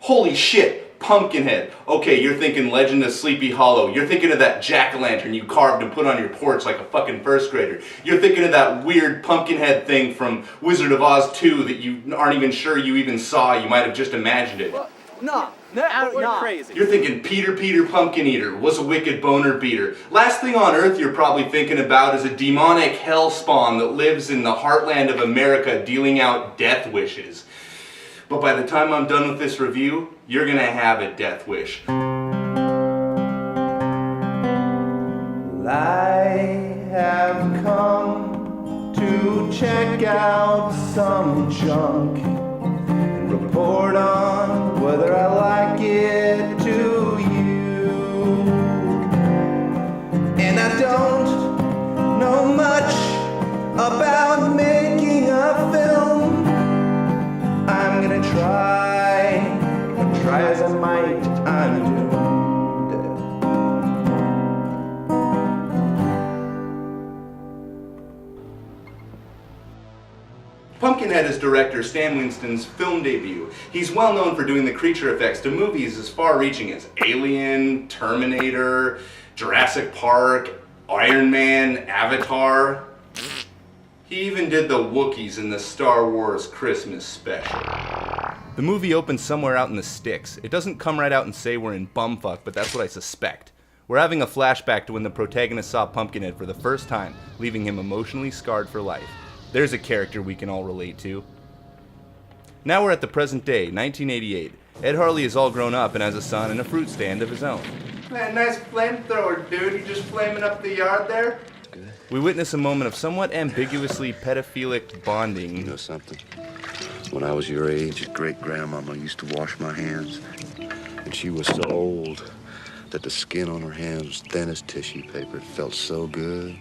Holy shit, Pumpkinhead. Okay, you're thinking Legend of Sleepy Hollow. You're thinking of that jack-o'-lantern you carved and put on your porch like a fucking first grader. You're thinking of that weird Pumpkinhead thing from Wizard of Oz 2 that you aren't even sure you even saw. You might have just imagined it. No, You're crazy. You're thinking Peter Pumpkin Eater was a wicked boner beater. Last thing on earth you're probably thinking about is a demonic hell spawn that lives in the heartland of America dealing out death wishes. But by the time I'm done with this review, you're gonna have a death wish. I have come to check out some junk and report on whether I like it to you. And I don't know much about making a film. I'm gonna try as I might, I'm doomed. Pumpkinhead is director Stan Winston's film debut. He's well known for doing the creature effects to movies as far-reaching as Alien, Terminator, Jurassic Park, Iron Man, Avatar. He even did the Wookiees in the Star Wars Christmas special. The movie opens somewhere out in the sticks. It doesn't come right out and say we're in bumfuck, but that's what I suspect. We're having a flashback to when the protagonist saw Pumpkinhead for the first time, leaving him emotionally scarred for life. There's a character we can all relate to. Now we're at the present day, 1988. Ed Harley is all grown up and has a son and a fruit stand of his own. Man, nice flamethrower, dude. You just flaming up the yard there? Good. We witness a moment of somewhat ambiguously pedophilic bonding. You know something? When I was your age, great-grandmama used to wash my hands. And she was so old that the skin on her hands was thin as tissue paper. It felt so good.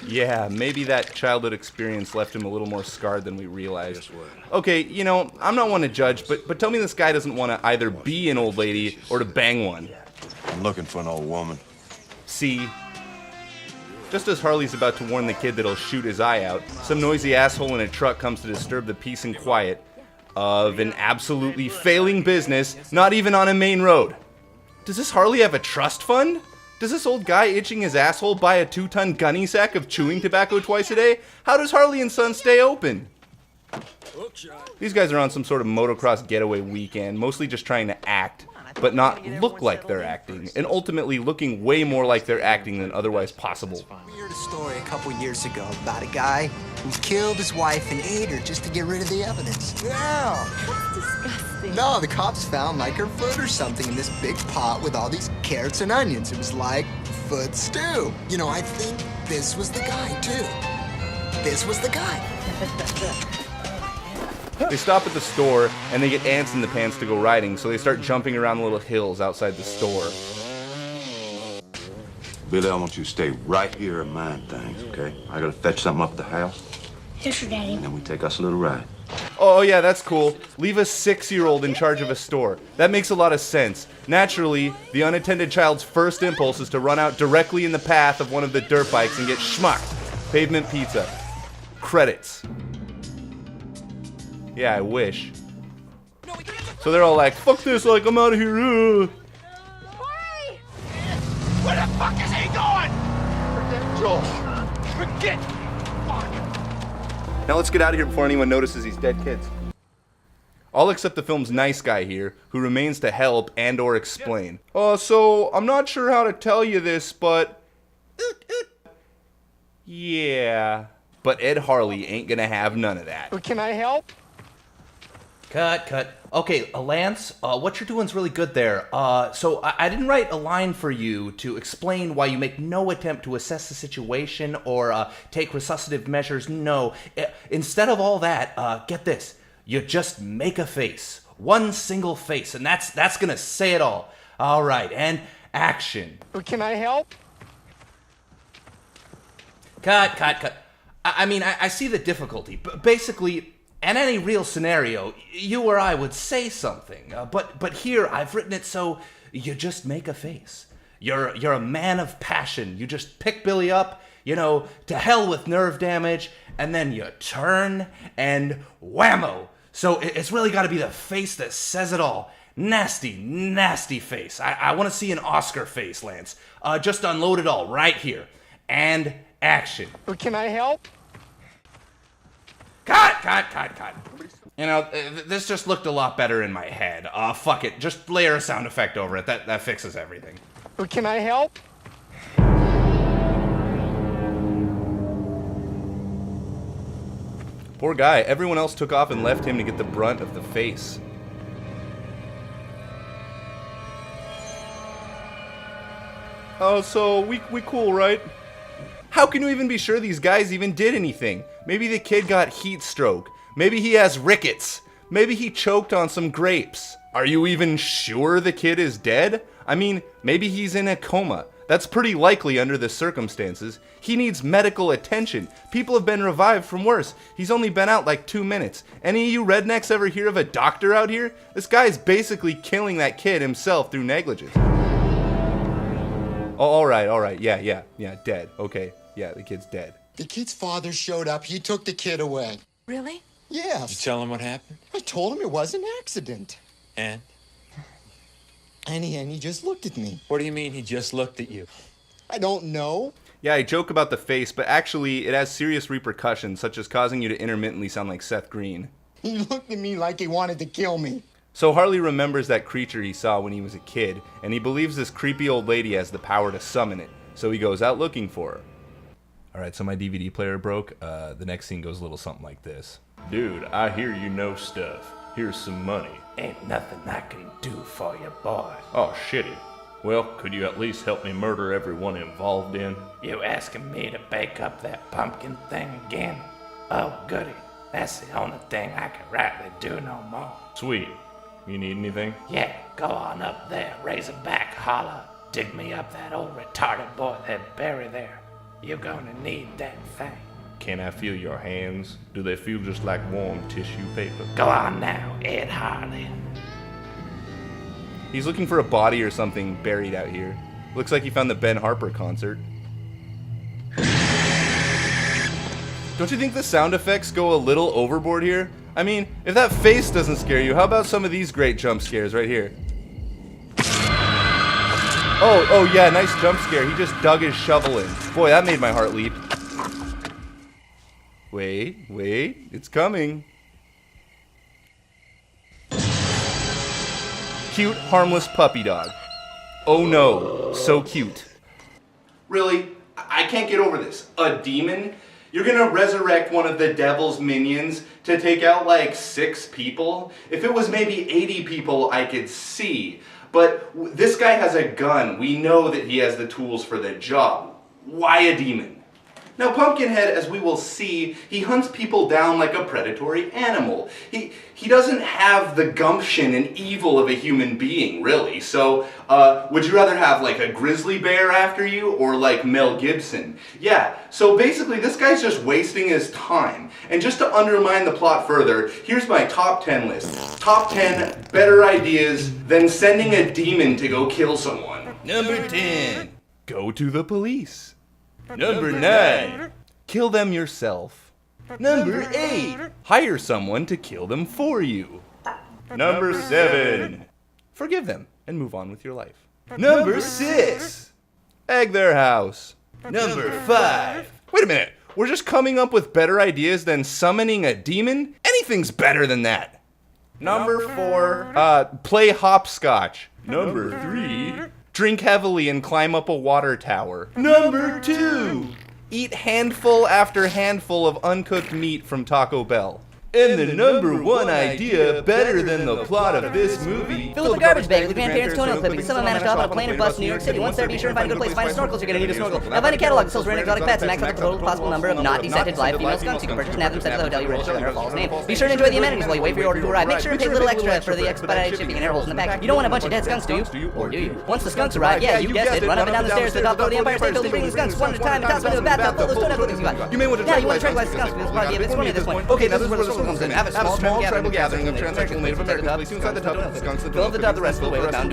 Yeah, maybe that childhood experience left him a little more scarred than we realized. Guess what? Okay, you know, I'm not one to judge, but tell me this guy doesn't want to either be an old lady or to bang one. I'm looking for an old woman. See? Just as Harley's about to warn the kid that he'll shoot his eye out, some noisy asshole in a truck comes to disturb the peace and quiet of an absolutely failing business, not even on a main road. Does this Harley have a trust fund? Does this old guy itching his asshole buy a 2-ton gunny sack of chewing tobacco twice a day? How does Harley and Son stay open? These guys are on some sort of motocross getaway weekend, mostly just trying to act, but not look like they're acting, and ultimately looking way more like they're acting than otherwise possible. We heard a story a couple years ago about a guy who killed his wife and ate her just to get rid of the evidence. Yeah. That's disgusting. No, the cops found like her foot or something in this big pot with all these carrots and onions. It was like foot stew. You know, I think this was the guy, too. This was the guy. They stop at the store, and they get ants in the pants to go riding, so they start jumping around the little hills outside the store. Billy, I want you to stay right here and mind things, okay? I gotta fetch something up at the house, Yes, sir, Daddy. and then we take us a little ride. Oh yeah, that's cool. Leave a 6-year-old in charge of a store. That makes a lot of sense. Naturally, the unattended child's first impulse is to run out directly in the path of one of the dirt bikes and get schmucked. Pavement pizza. Credits. Yeah, I wish. So they're all like, fuck this, like, I'm out of here. Hurry! Where the fuck is he going? Forget Joel. Forget. Now let's get out of here before anyone notices these dead kids. All except the film's nice guy here, who remains to help and or explain. So, I'm not sure how to tell you this, but... Yeah. But Ed Harley ain't gonna have none of that. Can I help? Cut. Okay, Lance, what you're doing's really good there. So I didn't write a line for you to explain why you make no attempt to assess the situation or take resuscitative measures. No. Instead of all that, get this. You just make a face. One single face, and that's gonna say it all. All right, and action. Can I help? Cut. I mean, I see the difficulty. Basically, in any real scenario, you or I would say something. But here, I've written it so you just make a face. You're a man of passion. You just pick Billy up, you know, to hell with nerve damage, and then you turn and whammo. So it's really got to be the face that says it all. Nasty, nasty face. I want to see an Oscar face, Lance. Just unload it all right here. And action. Can I help? Cut. You know, this just looked a lot better in my head. Fuck it. Just layer a sound effect over it. That fixes everything. Can I help? Poor guy. Everyone else took off and left him to get the brunt of the face. Oh, so we cool, right? How can you even be sure these guys even did anything? Maybe the kid got heat stroke. Maybe he has rickets. Maybe he choked on some grapes. Are you even sure the kid is dead? I mean, maybe he's in a coma. That's pretty likely under the circumstances. He needs medical attention. People have been revived from worse. He's only been out like 2 minutes. Any of you rednecks ever hear of a doctor out here? This guy's basically killing that kid himself through negligence. Oh, all right. Yeah, dead. Okay, yeah, the kid's dead. The kid's father showed up. He took the kid away. Really? Yes. You tell him what happened? I told him it was an accident. And? And he just looked at me. What do you mean he just looked at you? I don't know. Yeah, I joke about the face, but actually it has serious repercussions, such as causing you to intermittently sound like Seth Green. He looked at me like he wanted to kill me. So Harley remembers that creature he saw when he was a kid, and he believes this creepy old lady has the power to summon it, so he goes out looking for her. Alright, so my DVD player broke. The next scene goes a little something like this. Dude, I hear you know stuff. Here's some money. Ain't nothing I can do for you, boy. Oh, shitty. Well, could you at least help me murder everyone involved in? You asking me to bake up that pumpkin thing again? Oh, goody. That's the only thing I can rightly do no more. Sweet. You need anything? Yeah, go on up there, Razorback Holler. Dig me up that old retarded boy they bury there. You're gonna need that thing. Can I feel your hands? Do they feel just like warm tissue paper? Go on now, Ed Harley. He's looking for a body or something buried out here. Looks like he found the Ben Harper concert. Don't you think the sound effects go a little overboard here? I mean, if that face doesn't scare you, how about some of these great jump scares right here? Oh yeah, nice jump scare. He just dug his shovel in. Boy, that made my heart leap. Wait, it's coming. Cute, harmless puppy dog. Oh no, so cute. Really? I can't get over this. A demon? You're gonna resurrect one of the devil's minions to take out like 6 people? If it was maybe 80 people, I could see. But this guy has a gun. We know that he has the tools for the job. Why a demon? Now, Pumpkinhead, as we will see, he hunts people down like a predatory animal. He doesn't have the gumption and evil of a human being, really. So, would you rather have like a grizzly bear after you or like Mel Gibson? Yeah, so basically this guy's just wasting his time. And just to undermine the plot further, here's my top 10 list. Top 10 better ideas than sending a demon to go kill someone. Number 10. Go to the police. Number 9. Kill them yourself. Number 8. Hire someone to kill them for you. Number 7. Forgive them and move on with your life. Number 6. Egg their house. Number 5. Wait a minute. We're just coming up with better ideas than summoning a demon? Anything's better than that. Number 4. Play hopscotch. Number 3. Drink heavily and climb up a water tower. Number 2. Eat handful after handful of uncooked meat from Taco Bell. And the number 1 idea better than the plot of this movie. Fill up a garbage bag with grandparents' toenail clippings. Someone managed to hop on a plane or bus to New York City. Once there, be sure and find a good place to find snorkels. You're gonna need a snorkel. Now find a catalog that sells rare and exotic pets and max out the total possible number of not descented live female skunks you can purchase and have them sent to the hotel you register under a false name. Be sure to enjoy the amenities while you wait for your order to arrive. Make sure and pay a little extra for the expedited shipping and air holes in the package. You don't want a bunch of dead skunks, do you? Or do you? Once the skunks arrive, yeah, you guessed it. Run up and down the stairs to the top floor of the Empire State Building, bringing the skunks one at a time and toss them into a bathtub. Fill those toenail clippings you got. You may want to now you want to tranquilize the skunks with this party. It's funny at this point. Okay, now this is where the comes in. Have a small tribal gathering of transsexual Native Americans placed inside the tub with the skunks. Fill the tub the rest of the way with Mountain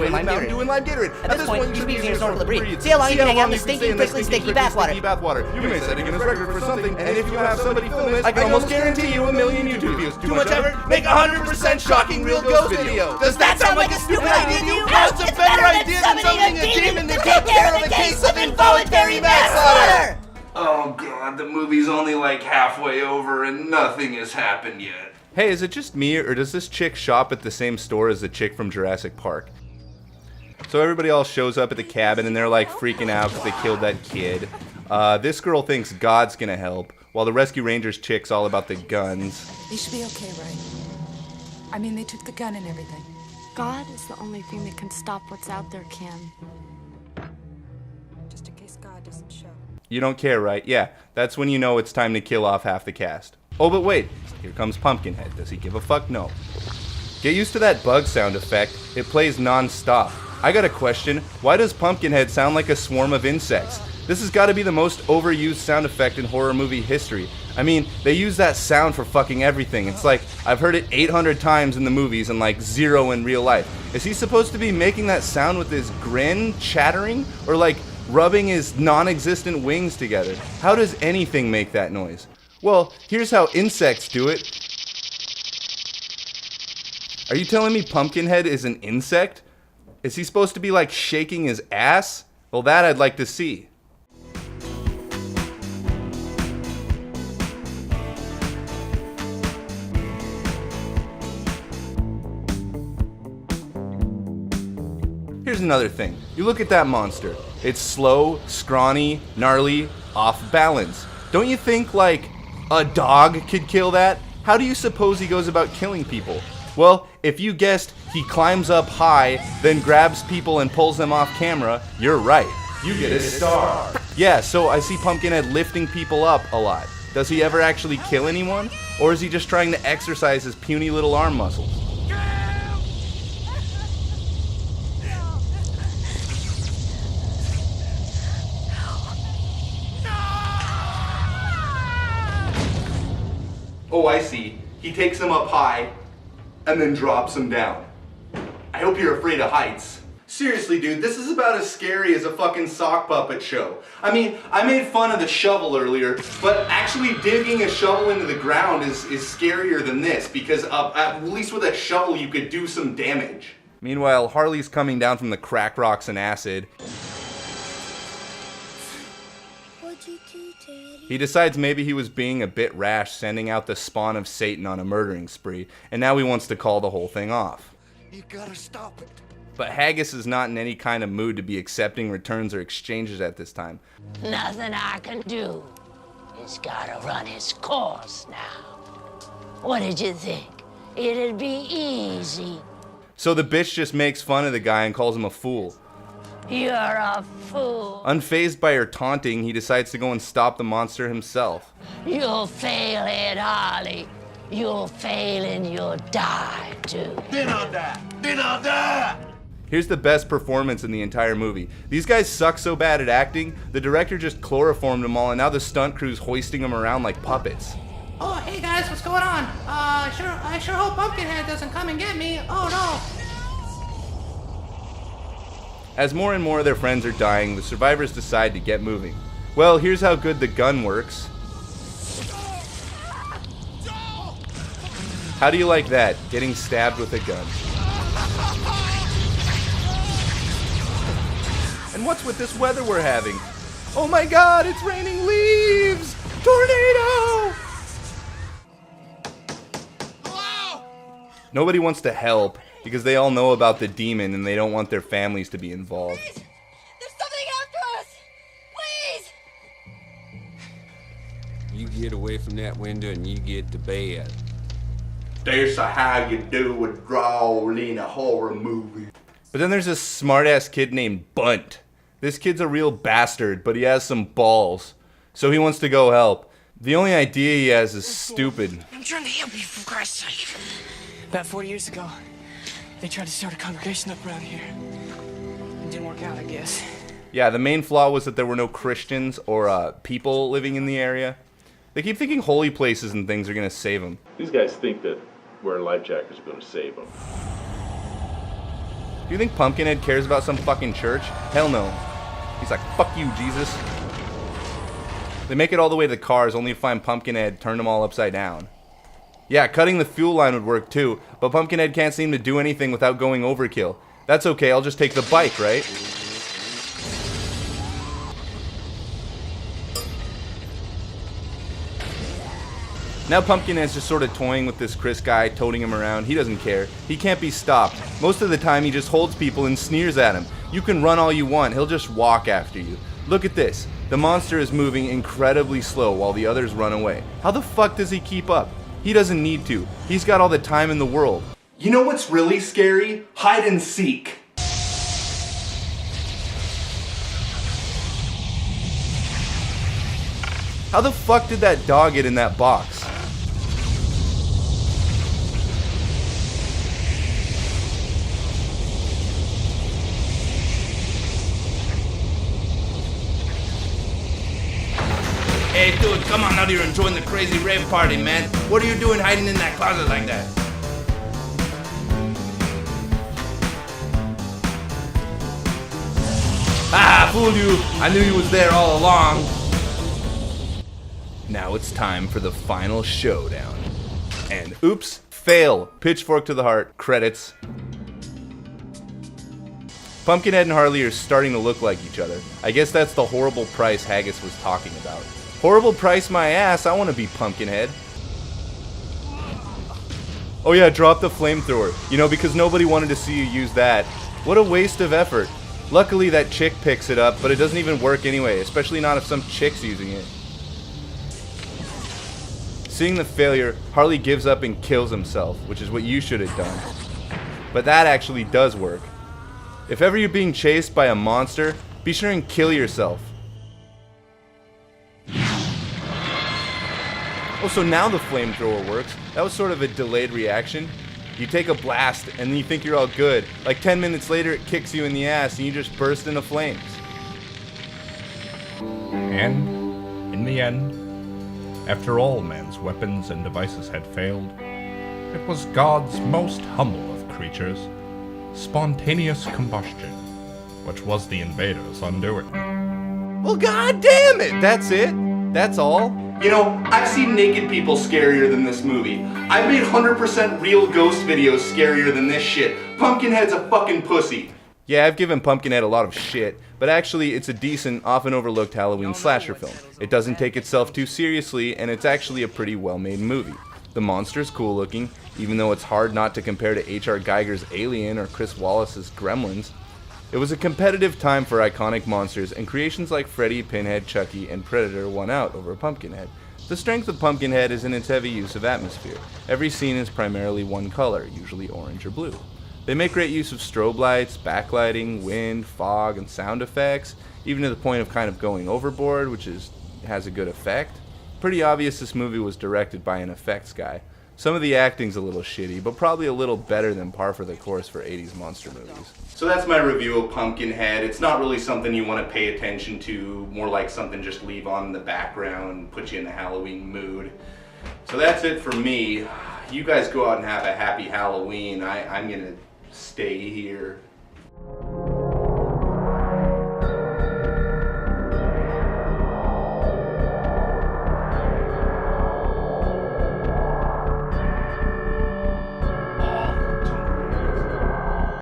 Dew and lime Gatorade. At this point, you should be using your snorkel to breathe. See how long you can hang out in the stinky, prickly, sticky bathwater. You may set a Guinness record for something, and if you have somebody film it, I can almost guarantee you 1 million YouTube views. Too much effort? Make 100% shocking real ghost video. Does that sound like a stupid idea to you? No, it's a better idea than summoning a demon to take care of a case of involuntary manslaughter! Oh god, the movie's only like halfway over and nothing has happened yet. Hey, is it just me, or does this chick shop at the same store as the chick from Jurassic Park? So everybody all shows up at the cabin and they're like freaking out because they killed that kid. This girl thinks God's gonna help, while the Rescue Rangers chick's all about the guns. You should be okay, right? I mean, they took the gun and everything. God is the only thing that can stop what's out there, Kim. Just in case God doesn't show. You don't care, right? Yeah, that's when you know it's time to kill off half the cast. Oh, but wait, here comes Pumpkinhead. Does he give a fuck? No. Get used to that bug sound effect. It plays non-stop. I got a question. Why does Pumpkinhead sound like a swarm of insects? This has got to be the most overused sound effect in horror movie history. I mean, they use that sound for fucking everything. It's like, I've heard it 800 times in the movies and like 0 in real life. Is he supposed to be making that sound with his grin, chattering, or like rubbing his non-existent wings together? How does anything make that noise? Well, here's how insects do it. Are you telling me Pumpkinhead is an insect? Is he supposed to be like shaking his ass? Well, that I'd like to see. Here's another thing. You look at that monster. It's slow, scrawny, gnarly, off balance. Don't you think, like, a dog could kill that? How do you suppose he goes about killing people? Well, if you guessed he climbs up high, then grabs people and pulls them off camera, you're right. You get a star. Yeah, so I see Pumpkinhead lifting people up a lot. Does he ever actually kill anyone? Or is he just trying to exercise his puny little arm muscles? Oh, I see. He takes them up high and then drops them down. I hope you're afraid of heights. Seriously, dude, this is about as scary as a fucking sock puppet show. I mean, I made fun of the shovel earlier, but actually digging a shovel into the ground is scarier than this, because at least with a shovel you could do some damage. Meanwhile, Harley's coming down from the crack rocks and acid. He decides maybe he was being a bit rash sending out the spawn of Satan on a murdering spree, and now he wants to call the whole thing off. You gotta stop it. But Haggis is not in any kind of mood to be accepting returns or exchanges at this time. Nothing I can do. He's gotta run his course now. What did you think? It'd be easy. So the bitch just makes fun of the guy and calls him a fool. You're a fool. Unfazed by her taunting, he decides to go and stop the monster himself. You'll fail it, Harley. You'll fail and you'll die, too. Then I'll die. Then I'll die. Here's the best performance in the entire movie. These guys suck so bad at acting, the director just chloroformed them all, and now the stunt crew's hoisting them around like puppets. Oh, hey guys, what's going on? I sure hope Pumpkinhead doesn't come and get me. Oh no. As more and more of their friends are dying, the survivors decide to get moving. Well, here's how good the gun works. How do you like that, getting stabbed with a gun? And what's with this weather we're having? Oh my god, it's raining leaves! Tornado! Nobody wants to help because they all know about the demon and they don't want their families to be involved. Please! There's something after us! Please! You get away from that window and you get to bed. That's how you do a draw in a horror movie. But then there's this smart-ass kid named Bunt. This kid's a real bastard, but he has some balls. So he wants to go help. The only idea he has is stupid. I'm trying to help you, for Christ's sake. About 40 years ago, they tried to start a congregation up around here. It didn't work out, I guess. Yeah, the main flaw was that there were no Christians or people living in the area. They keep thinking holy places and things are gonna save them. These guys think that wearing life jackets are gonna save them. Do you think Pumpkinhead cares about some fucking church? Hell no. He's like, fuck you, Jesus. They make it all the way to the cars only to find Pumpkinhead turned them all upside down. Yeah, cutting the fuel line would work too, but Pumpkinhead can't seem to do anything without going overkill. That's okay, I'll just take the bike, right? Now Pumpkinhead's just sort of toying with this Chris guy, toting him around. He doesn't care. He can't be stopped. Most of the time he just holds people and sneers at him. You can run all you want, he'll just walk after you. Look at this. The monster is moving incredibly slow while the others run away. How the fuck does he keep up? He doesn't need to. He's got all the time in the world. You know what's really scary? Hide and seek. How the fuck did that dog get in that box? Hey, dude, come on out here and join the crazy rave party, man. What are you doing hiding in that closet like that? Ah, fooled you. I knew you was there all along. Now it's time for the final showdown. And oops, fail. Pitchfork to the heart. Credits. Pumpkinhead and Harley are starting to look like each other. I guess that's the horrible price Haggis was talking about. Horrible price my ass, I want to be Pumpkinhead. Oh yeah, drop the flamethrower. You know, because nobody wanted to see you use that. What a waste of effort. Luckily that chick picks it up, but it doesn't even work anyway, especially not if some chick's using it. Seeing the failure, Harley gives up and kills himself, which is what you should have done. But that actually does work. If ever you're being chased by a monster, be sure and kill yourself. Oh, so now the flamethrower works. That was sort of a delayed reaction. You take a blast and then you think you're all good. Like 10 minutes later it kicks you in the ass and you just burst into flames. And, in the end, after all man's weapons and devices had failed, it was God's most humble of creatures, spontaneous combustion, which was the invaders' undoing. Well, god damn it! That's it? That's all? You know, I've seen naked people scarier than this movie. I've made 100% real ghost videos scarier than this shit. Pumpkinhead's a fucking pussy. Yeah, I've given Pumpkinhead a lot of shit, but actually it's a decent, often overlooked Halloween slasher film. It doesn't take itself too seriously, and it's actually a pretty well-made movie. The monster's cool looking, even though it's hard not to compare to H.R. Geiger's Alien or Chris Wallace's Gremlins. It was a competitive time for iconic monsters, and creations like Freddy, Pinhead, Chucky, and Predator won out over Pumpkinhead. The strength of Pumpkinhead is in its heavy use of atmosphere. Every scene is primarily one color, usually orange or blue. They make great use of strobe lights, backlighting, wind, fog, and sound effects, even to the point of kind of going overboard, which has a good effect. Pretty obvious this movie was directed by an effects guy. Some of the acting's a little shitty, but probably a little better than par for the course for 80s monster movies. So that's my review of Pumpkinhead. It's not really something you want to pay attention to, more like something just leave on in the background, put you in the Halloween mood. So that's it for me. You guys go out and have a happy Halloween. I'm gonna stay here.